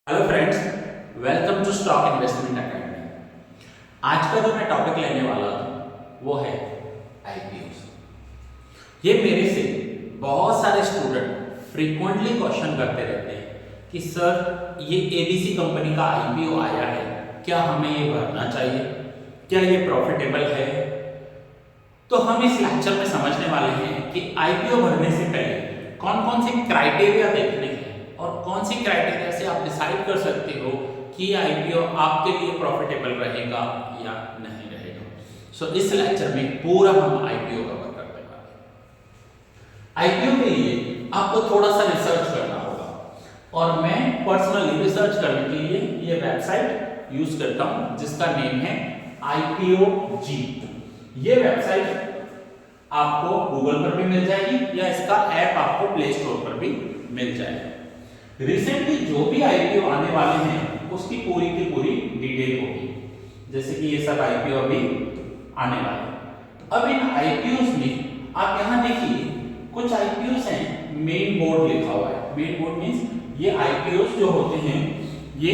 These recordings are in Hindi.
Hello friends, welcome to stock investment academy. आज का जो मैं टॉपिक लेने वाला हूँ वो है आईपीओ। ये मेरे से बहुत सारे स्टूडेंट फ्रीक्वेंटली क्वेश्चन करते रहते हैं कि सर ये एबीसी कंपनी का आईपीओ आया है, क्या हमें ये भरना चाहिए, क्या ये प्रॉफिटेबल है। तो हम इस लेक्चर में समझने वाले हैं कि आईपीओ भरने से पहले कौन कौन से क्राइटेरिया देखने हैं और कौन सी क्राइटेरिया से आप डिसाइड कर सकते हो कि आईपीओ आपके लिए प्रॉफिटेबल रहेगा या नहीं रहेगा। सो इस लेक्चर में पूरा हम आईपीओ कवर करने वाले हैं। आईपीओ के लिए आपको थोड़ा सा रिसर्च करना होगा और मैं पर्सनली रिसर्च करने के लिए ये वेबसाइट यूज करता हूं जिसका नेम है IPOG। ये वेबसाइट आपको गूगल पर भी मिल जाएगी या इसका ऐप आपको प्ले स्टोर पर भी मिल जाएगा। रिसेंटली जो भी आईपीओ आने वाले हैं उसकी पूरी की पूरी डिटेल होगी, जैसे कि ये सब आईपीओ अभी आने वाले हैं। अब इन आईपीओस में आप यहां देखिए कुछ आईपीओस हैं मेन बोर्ड लिखा हुआ है। मेन बोर्ड मींस ये आईपीओस जो होते हैं ये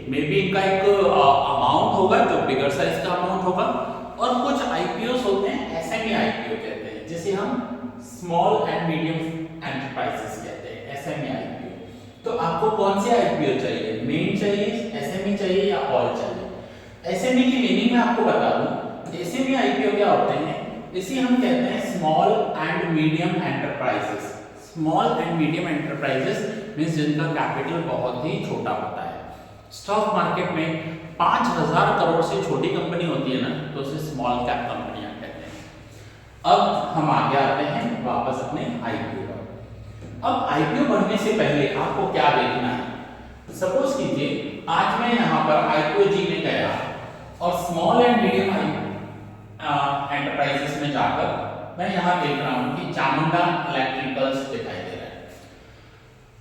मे बी इनका एक अमाउंट होगा जो बिगर साइज का अमाउंट होगा, और कुछ आईपीओस होते हैं एसएमई आईपीओ कहते हैं, जिसे हम स्मॉल एंड मीडियम एंटरप्राइजेस कहते हैं, एसएमई आईपीओ। तो आपको कौन से आईपीओ चाहिए, मेन चाहिए, एसएमई चाहिए या ऑल चाहिए। एसएमई की मीनिंग मैं आपको बता दूं। एसएमई आईपीओ क्या होते हैं, इसे हम कहते हैं small and medium enterprises. Small and medium enterprises means जिनका कैपिटल बहुत ही छोटा होता है। स्टॉक मार्केट में 5000 करोड़ से छोटी कंपनी होती है ना, तो उसे स्मॉल कैप कंपनियां कहते हैं। अब हम आगे आते हैं वापस अपने आईपीओ। अब आईपीओ भरने से पहले आपको क्या देखना है। सपोज कीजिए आज मैं यहाँ पर IPOG में गया और स्मॉल एंड मीडियम एंटरप्राइजेस में जाकर मैं यहाँ देख रहा हूँ कि चामुंडा इलेक्ट्रिकल्स दिखाई दे रहा है।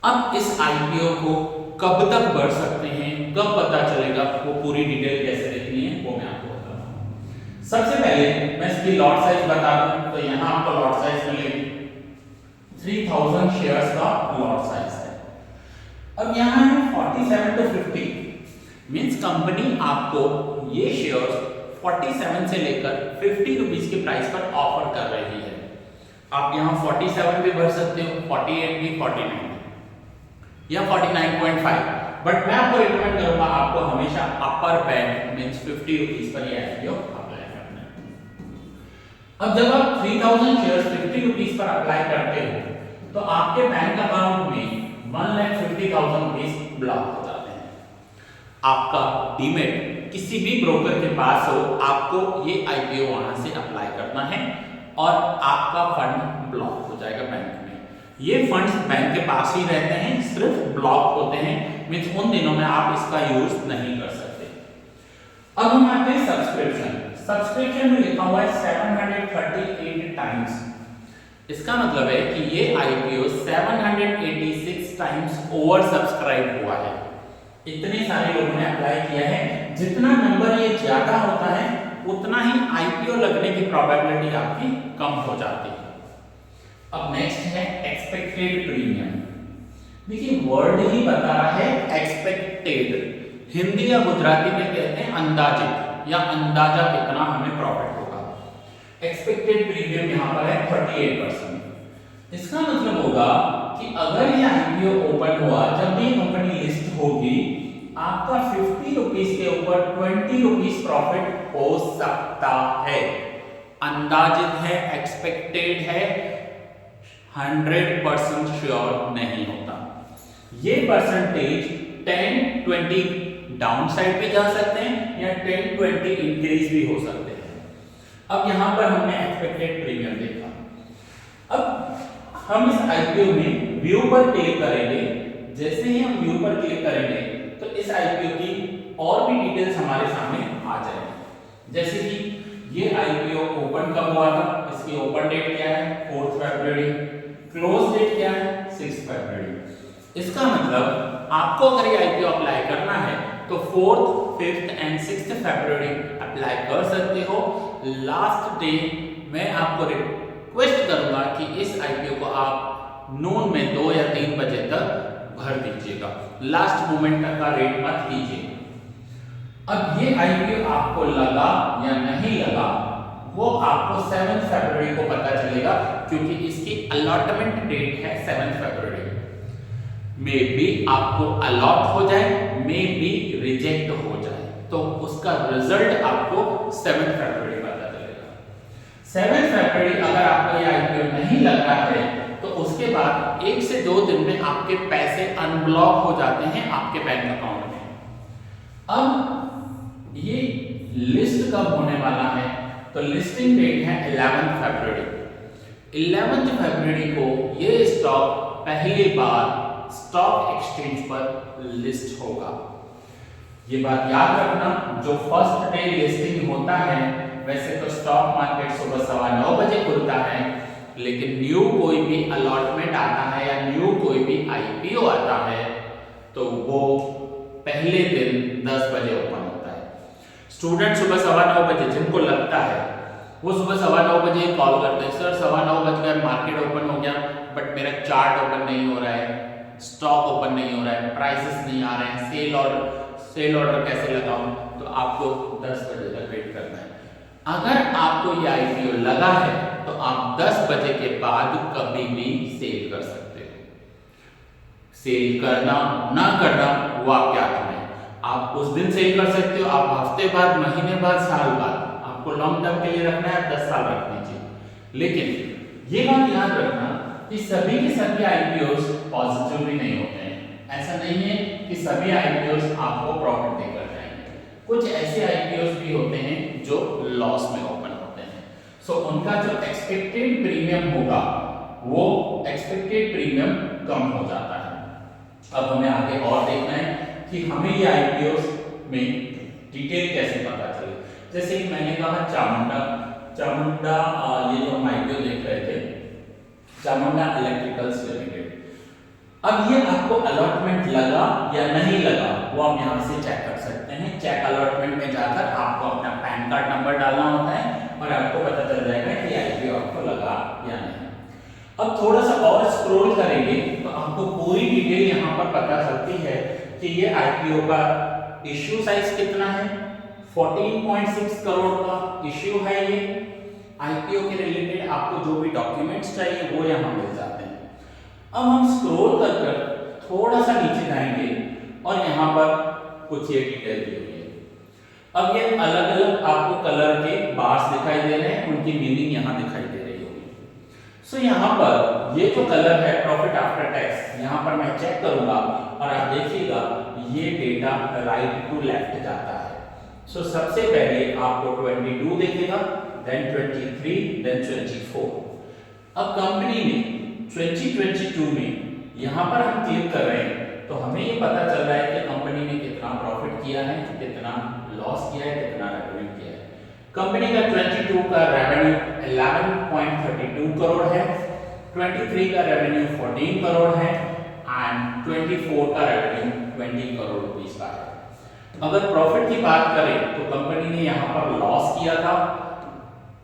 अब इस आईपीओ को कब तक भर सकते हैं, कब पता चलेगा, वो पूरी डिटेल कैसे देखनी है वो मैं आपको बता रहा हूँ। सबसे पहले मैं इसकी लॉट साइज बता दूं, तो यहाँ आपको लॉट साइज मिलेगी 3000 शेयर्स का लॉट साइज है। अब यहाँ है 47 to 50 मींस कंपनी आपको ये शेयर्स 47 से लेकर 50 रुपीस के प्राइस पर ऑफर कर रही है। आप यहाँ 47 भी भर सकते हो, 48 भी, 49 या 49.5, बट मैं आपको रिकमेंड करूंगा आपको हमेशा अपर बैंड मींस 50 रुपीस पर ये आईपीओ अप्लाई करना है। अब जब आप 3000 शेयर्स 50 रुपीस पर अप्लाई करते हो तो आपके बैंक अकाउंट में 1,50,000 रुपीस ब्लॉक हो जाते हैं। आपका डीमेट किसी भी ब्रोकर के पास हो, आपको ये आईपीओ वहां से अप्लाई करना है और आपका फंड ब्लॉक हो जाएगा बैंक में। ये फंड्स बैंक के पास ही रहते हैं, सिर्फ ब्लॉक होते हैं, मींस उन दिनों में आप इसका यूज नहीं कर सकते। अब हम आते हैं सब्सक्रिप्शन में लिखा हुआ है 738 टाइम्स। इसका मतलब है कि ये आईपीओ 786 टाइम्स ओवर सब्सक्राइब हुआ है। इतने सारे लोगों ने अप्लाई किया है, जितना नंबर ये ज्यादा होता है उतना ही आईपीओ लगने की प्रोबेबिलिटी आपकी कम हो जाती है। अब नेक्स्ट है एक्सपेक्टेड प्रीमियम। देखिए वर्ड ही बता रहा है एक्सपेक्टेड, हिंदी या गुजराती में कहते हैं अंदाजित या अंदाजा कितना हमें प्रॉफिट होगा। एक्सपेक्टेड प्रीमियम यहाँ पर है 38%। इसका मतलब होगा कि अगर ये आईपीओ ओपन हुआ, जब भी कंपनी लिस्ट होगी, आपका 50 रुपीस के ऊपर 20 रुपीस प्रॉफिट हो सकता है। अंदाजित है, एक्सपेक्टेड है, 100% श्योर नहीं होता। ये परसेंटेज 10-20 डाउन साइड पे जा सकते हैं या 10-20 इंक्रीज भी हो सकते हैं। अब यहां पर हमने एक्सपेक्टेड प्रीमियम देखा। अब हम इस आईपीओ में व्यू पर क्लिक करेंगे। जैसे ही हम व्यू पर क्लिक करेंगे तो इस आईपीओ की और भी डिटेल्स हमारे सामने आ जाएंगी। जैसे कि ये आईपीओ ओपन कब हुआ था, इसकी ओपन डेट क्या है 4 फरवरी, क्लोज डेट क्या है 6 फरवरी। इसका मतलब आपको अगर ये आईपीओ अप्लाई करना है तो 4th, 5th and 6th February apply कर सकते हो। लास्ट डे मैं आपको रिक्वेस्ट करूंगा कि इस आईपीओ को आप नून में 2 या 3 बजे तक भर दीजिएगा। लास्ट मोमेंट तक का रेट मत कीजिए। अब ये आईपीओ आपको लगा या नहीं लगा वो आपको 7 फरवरी को पता चलेगा, क्योंकि इसकी अलॉटमेंट डेट है 7 फरवरी। मे बी आपको अलॉट हो जाए, मे बी रिजेक्ट हो जाए, तो उसका रिजल्ट आपको 7 फरवरी पता चलेगा। 7 फरवरी अगर आपको ये आईपीओ नहीं लग रहा है तो उसके बाद 1 से 2 दिन में आपके पैसे अनब्लॉक हो जाते हैं आपके बैंक अकाउंट में। अब ये लिस्ट कब होने वाला है, तो लिस्टिंग डेट है 11 फरवरी। 11 फरवरी को ये स्टॉक पहली बार स्टॉक एक्सचेंज पर लिस्ट होगा। ये बात याद रखना, जो फर्स्ट डे लिस्टिंग होता है वैसे तो स्टॉक मार्केट सुबह 9:15 बजे खुलता है, लेकिन न्यू कोई भी अलॉटमेंट आता है या न्यू कोई भी आईपीओ आता है तो वो पहले दिन 10 बजे ओपन होता है। स्टूडेंट सुबह 9:15 बजे जिनको लगता है वो सुबह 9:15 बजे कॉल करते हैं, सर 9:15 बज गए, मार्केट ओपन हो गया बट मेरा चार्ट ओपन नहीं हो रहा है, स्टॉक ओपन नहीं हो रहा है, प्राइसेस नहीं आ रहे हैं, सेल ऑर्डर कैसे लगाऊं, तो आपको 10 बजे तक वेट करना है। अगर आपको ये आईपीओ लगा है तो आप 10 बजे के बाद कभी भी सेल कर सकते हो। सेल करना ना करना वो आपके हाथ में है। आप उस दिन सेल कर सकते हो, आप हफ्ते बाद, महीने बाद, साल बाद, आपको लॉन्ग टर्म के लिए रखना है, 10 साल रख दीजिए। लेकिन ये बात याद रखना कि सभी के सभी आईपीओस पॉजिटिव भी नहीं होते हैं। ऐसा नहीं है कि सभी आईपीओस आपको प्रॉफिट देकर जाएंगे। कुछ ऐसे आईपीओस भी होते हैं जो लॉस में ओपन होते हैं। सो उनका जो एक्सपेक्टेड प्रीमियम होगा वो एक्सपेक्टेड प्रीमियम कम हो जाता है। अब हमें आगे और देखना है कि हमें ये आईपीओस में डिटेल कैसे पता चले। जैसे कि मैंने कहा चामुंडा ये जो हम आईपीओ देख रहे थे, चामुंडा इलेक्ट्रिकल्स लिमिटेड। अब ये आपको अलॉटमेंट लगा या नहीं लगा वो आप यहाँ से चेक कर सकते हैं। चेक अलॉटमेंट में जाकर आपको अपना पैन कार्ड नंबर डालना होता है और आपको पता चल जाएगा कि आईपीओ आपको लगा या नहीं। अब थोड़ा सा और स्क्रॉल करेंगे तो आपको पूरी डिटेल यहाँ पर पता चलती है कि ये आईपीओ का इश्यू साइज कितना है। 14.6 करोड़ का इश्यू है। ये आईपीओ के रिलेटेड आपको जो भी डॉक्यूमेंट्स चाहिए वो यहाँ मिल जाते हैं। अब हम स्क्रॉल कर थोड़ा सा नीचे जाएंगे और यहाँ पर कुछ ये डिटेल दी हुई है। अब ये अलग अलग आपको कलर के बार्स दिखाई दे रहे हैं, उनकी मीनिंग यहाँ दिखाई दे रही होगी। सो यहाँ पर ये जो कलर है प्रॉफिट आफ्टर टैक्स, यहाँ पर मैं चेक करूंगा और आप देखिएगा ये डेटा राइट टू लेफ्ट जाता है। सो सबसे पहले आपको 22 देखेगा, देन 23, देन 24। अब कंपनी ने 2022 में यहाँ पर हम क्लिक कर रहे हैं तो हमें ये पता चल रहा है कि कंपनी ने कितना प्रॉफिट किया है, कितना लॉस किया है, कितना रेवेन्यू किया है। कंपनी का 22 का रेवेन्यू 11.32 करोड़ है, 23 का रेवेन्यू 14 करोड़ है एंड 24 का रेवेन्यू 20 करोड़ रुपीस का है। अगर प्रॉफिट की बात करें तो कंपनी ने यहाँ पर लॉस किया था।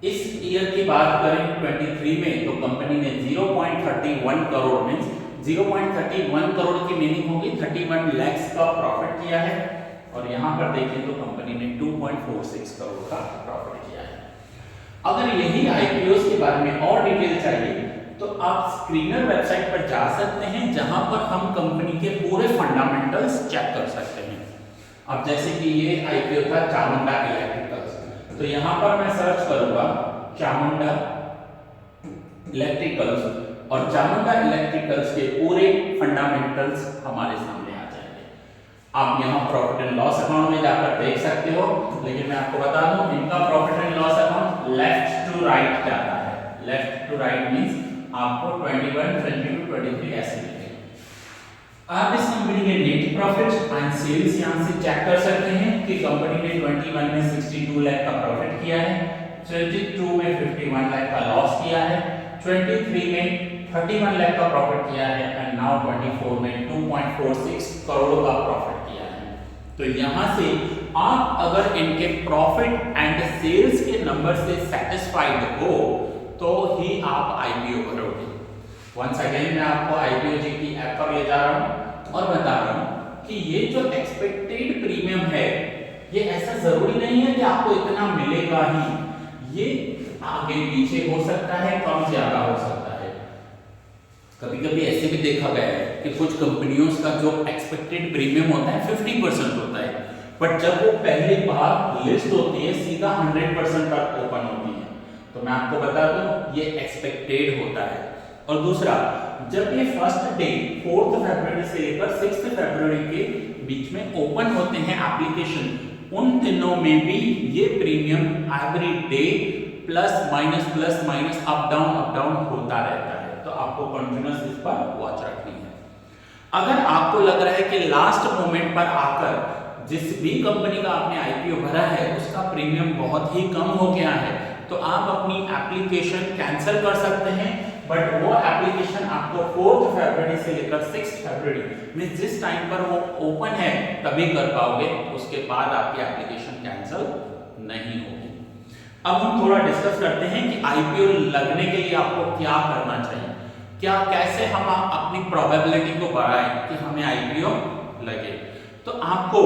इस ईयर की बात करें 23 में तो कंपनी ने 0.31 करोड़ मींस 0.31 करोड़ की मीनिंग होगी 31 लाख का प्रॉफिट किया है और यहाँ पर देखें तो कंपनी ने 2.46 करोड़ का प्रॉफिट किया है। अगर यही आईपीओस के बारे में और डिटेल चाहिए तो आप स्क्रीनर वेबसाइट पर जा सकते हैं जहां पर हम कंपनी के पूरे फंडामेंटल्स चेक कर सकते हैं। अब जैसे कि ये आईपीओ था चामुंडा इलेक्ट्रिकल्स, तो यहाँ पर मैं सर्च करूंगा चामुंडा इलेक्ट्रिकल्स और चामुंडा इलेक्ट्रिकल्स के पूरे फंडामेंटल्स हमारे सामने आ जाएंगे। आप यहाँ प्रॉफिट एंड लॉस अकाउंट में जाकर देख सकते हो, लेकिन मैं आपको बता दूं इनका profit and loss account left to right जाता है। लेफ्ट टू राइट मींस आपको 21, 22, 23 ऐसे मिलेंगे। आप इस कंपनी के नेट प्रॉफिट एंड सेल्स यहां से चेक कर सकते हैं कि कंपनी ने 21 में 62 लाख का प्रॉफिट किया है, 22 में 51 लाख का लॉस किया है, 23 में 31 लाख का प्रॉफिट किया है एंड नाउ 24 में 2.46 करोड़ का प्रॉफिट किया है। तो यहां से आप अगर इनके प्रॉफिट एंड सेल्स के नंबर से सेटिस्फाइड हो तो ही आप आईपीओ करोगे। वंस अगेन मैं आपको आईपीओ जी की ऐप पर ले जा रहा हूं और बता रहा हूं कि ये जो एक्सपेक्टेड प्रीमियम है ये ऐसा जरूरी नहीं है कि आपको इतना मिलेगा ही, ये आगे पीछे हो सकता है, कम ज्यादा हो सकता है। कभी कभी ऐसे भी देखा गया है कि कुछ कंपनियों का जो एक्सपेक्टेड प्रीमियम होता है 50% होता है, बट जब वो पहली बार लिस्ट होती है सीधा 100% तक ओपन होती है। तो मैं आपको बता दूं ये एक्सपेक्टेड होता है। और दूसरा, जब ये फर्स्ट डे 4 फरवरी से लेकर 6 फरवरी के बीच में ओपन होते हैं एप्लीकेशन, उन दिनों में भी ये premium every debt plus minus up down होता रहता है। तो आपको कंटिन्यूअस इस पर वॉच रखनी है। अगर आपको लग रहा है कि लास्ट मोमेंट पर आकर जिस भी कंपनी का आपने आईपीओ भरा है उसका प्रीमियम बहुत ही कम हो गया है, तो आप अपनी एप्लीकेशन कैंसिल कर सकते हैं, बट वो एप्लीकेशन आपको 4 फरवरी से लेकर 6 फरवरी में जिस टाइम पर वो ओपन है तभी कर पाओगे, उसके बाद आपकी एप्लीकेशन कैंसिल नहीं होगी। अब हम थोड़ा डिस्कस करते हैं कि आईपीओ लगने के लिए आपको क्या करना चाहिए, कैसे हम अपनी प्रोबेबिलिटी को बढ़ाएं कि हमें आईपीओ लगे। तो आपको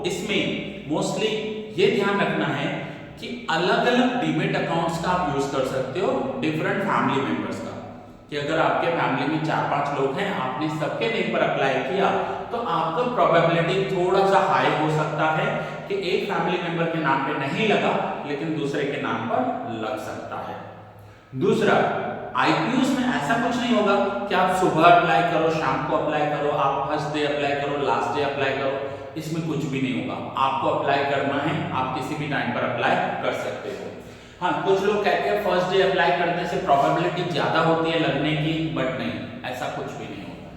इसमें मोस्टली ये ध्यान रखना है कि अलग अलग डीमेट अकाउंट्स का आप यूज कर सकते हो डिफरेंट फैमिली मेंबर्स का, कि अगर आपके फैमिली में 4-5 लोग हैं, आपने सबके नेम पर अप्लाई किया तो आपका प्रोबेबिलिटी थोड़ा सा हाई हो सकता है कि एक फैमिली मेंबर के नाम पे नहीं लगा लेकिन दूसरे के नाम पर लग सकता है। दूसरा, आईपीओस में ऐसा कुछ नहीं होगा कि आप सुबह अप्लाई करो, शाम को अप्लाई करो, आप फर्स्ट डे अप्लाई करो, लास्ट डे अप्लाई करो, इसमें कुछ भी नहीं होगा। आपको अप्लाई करना है, आप किसी भी टाइम पर अप्लाई कर सकते हो। हाँ, कुछ लोग कहते हैं फर्स्ट डे अप्लाई करने से प्रोबेबिलिटी ज्यादा होती है लगने की, बट नहीं, ऐसा कुछ भी नहीं होता है।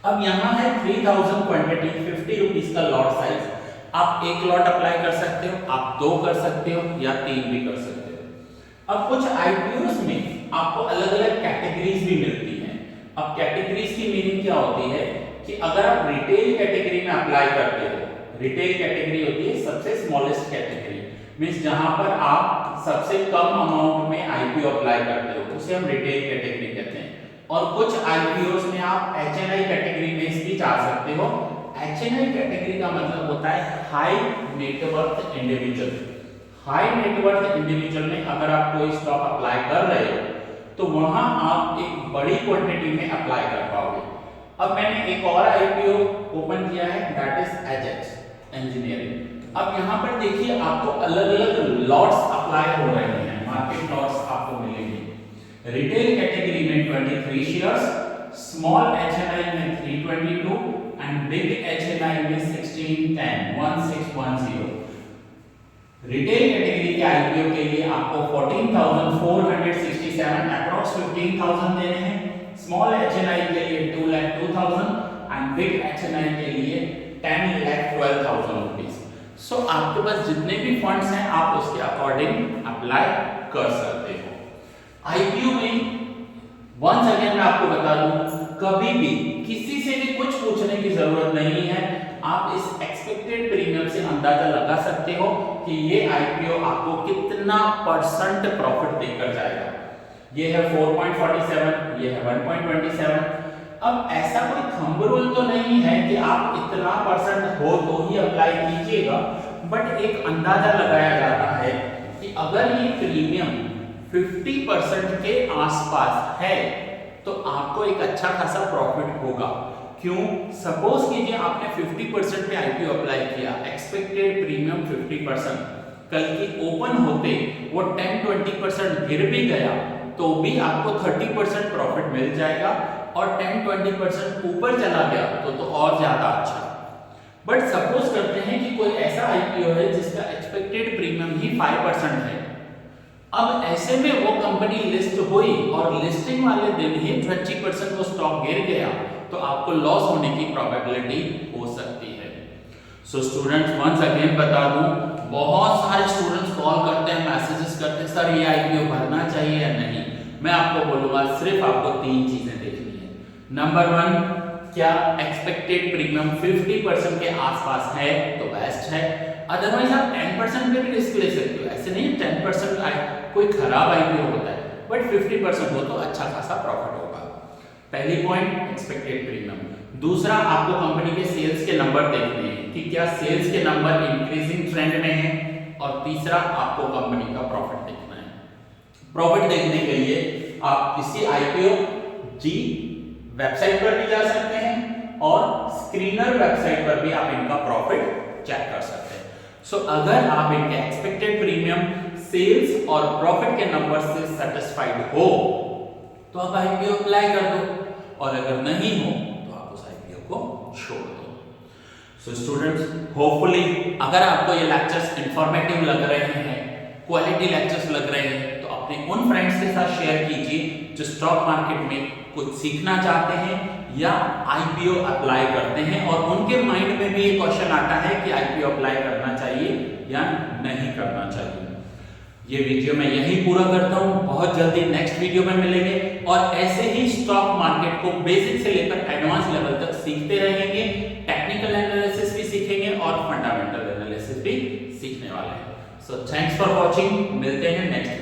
अब यहाँ है 3000 क्वांटिटी, 50 रुपीज का लॉट साइज। आप एक लॉट अप्लाई कर सकते हो, आप 2 कर सकते हो या 3 भी कर सकते हो। अब कुछ आईपीओस में आपको अलग अलग कैटेगरीज भी मिलती हैं। अब कैटेगरीज की मीनिंग क्या होती है कि अगर आप रिटेल कैटेगरी में अप्लाई करते हो, रिटेल कैटेगरी होती है सबसे स्मॉलेस्ट कैटेगरी, मींस जहां पर आप सबसे कम अमाउंट में आईपीओ अप्लाई करते हो, उसे हम रिटेल कैटेगरी कहते हैं। और कुछ आईपीओस में आप एचएनआई कैटेगरी में भी जा सकते हो। एचएनआई कैटेगरी का मतलब होता है high net worth individual. High net worth individual में अगर आप कोई स्टॉक अप्लाई कर रहे हो तो वहां आप एक बड़ी क्वांटिटी में अप्लाई कर पाओगे। अब मैंने एक और आईपीओ ओपन किया है, दैट इज एजेक्स इंजीनियरिंग। अब यहाँ पर देखिए आपको अलग अलग लॉट्स अप्लाई हो रहे हैं, मार्केट लॉट्स आपको मिलेंगे। रिटेल कैटेगरी में 23 शेयर्स, स्मॉल एचएनआई में 322 एंड बिग एचएनआई में 1610। रिटेल कैटेगरी के आईपीओ के लिए आपको 14,467 अप्रॉक्स 15,000 देने हैं, स्मॉल एचएनआई के लिए 2,02,000 एंड बिग एचएनआई के लिए 10,12,000 रुपीस। सो आपके पास जितने भी फंड्स हैं आप उसके अकॉर्डिंग अप्लाई कर सकते हो। आईपीओ में वंस अगेन मैं आपको बता दूं, कभी भी किसी से भी कुछ पूछने की जरूरत नहीं है। आप इस एक्सपेक्टेड प्रीमियम से अंदाजा लगा सकते हो कि ये आईपीओ आपको कितना % प्रॉफिट देकर जाएगा। ये है 4.47, ये है 1.27। अब ऐसा कोई थंब रूल तो नहीं है कि आप इतना % हो तो ही अप्लाई कीजिएगा, बट एक अंदाजा लगाया जाता है कि अगर ये प्रीमियम 50% के आसपास है तो आपको एक अच्छा खासा प्रॉफिट होगा। क्यों? सपोज कीजिए आपने 50% पे आईपीओ अप्लाई किया, एक्सपेक्टेड प्रीमियम 50%, कल की ओपन होते वो 10-20% गिर भी गया तो भी आपको 30% प्रॉफिट मिल जाएगा, और 10-20% ऊपर चला गया तो और ज्यादा अच्छा। बट सपोज करते हैं कि कोई ऐसा आईपीओ है जिसका एक्सपेक्टेड प्रीमियम ही 5% है। अब ऐसे में वो कंपनी लिस्ट हुई और लिस्टिंग वाले दिन ही 20% वो स्टॉक गिर गया तो आपको लॉस होने की प्रोबेबिलिटी हो सकती है। सो स्टूडेंट्स वंस अगेन बता दूं, बहुत सारे स्टूडेंट्स कॉल करते हैं, मैसेजेस करते हैं, सर ये आईपीओ भरना चाहिए या नहीं। मैं आपको बोलूंगा सिर्फ आपको 3 चीजें देखनी है। नंबर 1, क्या एक्सपेक्टेड प्रीमियम 50% के आसपास है तो बेस्ट है, अदरवाइज आप 10% पे भी रिस्क ले सकते हो। ऐसे नहीं 10% कोई खराब आईपीओ होता है, बट 50% हो तो अच्छा खासा प्रॉफिट होगा। पहली पॉइंट एक्सपेक्टेड प्रीमियम। दूसरा आपको कंपनी के सेल्स के नंबर देखने हैं कि क्या सेल्स के नंबर इंक्रीजिंग ट्रेंड में है, और तीसरा आपको कंपनी का प्रॉफिट देखना है। प्रॉफिट देखने के लिए आप इसी आईपीओ जी वेबसाइट पर भी जा सकते हैं और स्क्रीनर वेबसाइट पर भी आप इनका प्रॉफिट चेक कर सकते हैं। सो अगर आप इनके एक्सपेक्टेड प्रीमियम, सेल्स और प्रॉफिट के नंबर से सेटिस्फाइड हो तो आप आईपीओ अप्लाई कर दो, और अगर नहीं हो तो आप उस आईपीओ को छोड़ दो। सो स्टूडेंट्स, होपफुली अगर आपको ये लेक्चर्स इंफॉर्मेटिव लग रहे हैं, क्वालिटी लेक्चर्स लग रहे हैं, तो अपने उन फ्रेंड्स के साथ शेयर कीजिए जो स्टॉक मार्केट में कुछ सीखना चाहते हैं या आईपीओ अप्लाई करते हैं और उनके माइंड में भी ये क्वेश्चन आता है कि आईपीओ अप्लाई करना चाहिए या नहीं करना चाहिए। ये वीडियो मैं यही पूरा करता हूँ, बहुत जल्दी नेक्स्ट वीडियो में मिलेंगे और ऐसे ही स्टॉक मार्केट को बेसिक से लेकर एडवांस लेवल तक सीखते रहेंगे, टेक्निकल एनालिसिस भी सीखेंगे और फंडामेंटल एनालिसिस भी सीखने वाले हैं। सो थैंक्स फॉर वॉचिंग, मिलते हैं नेक्स्ट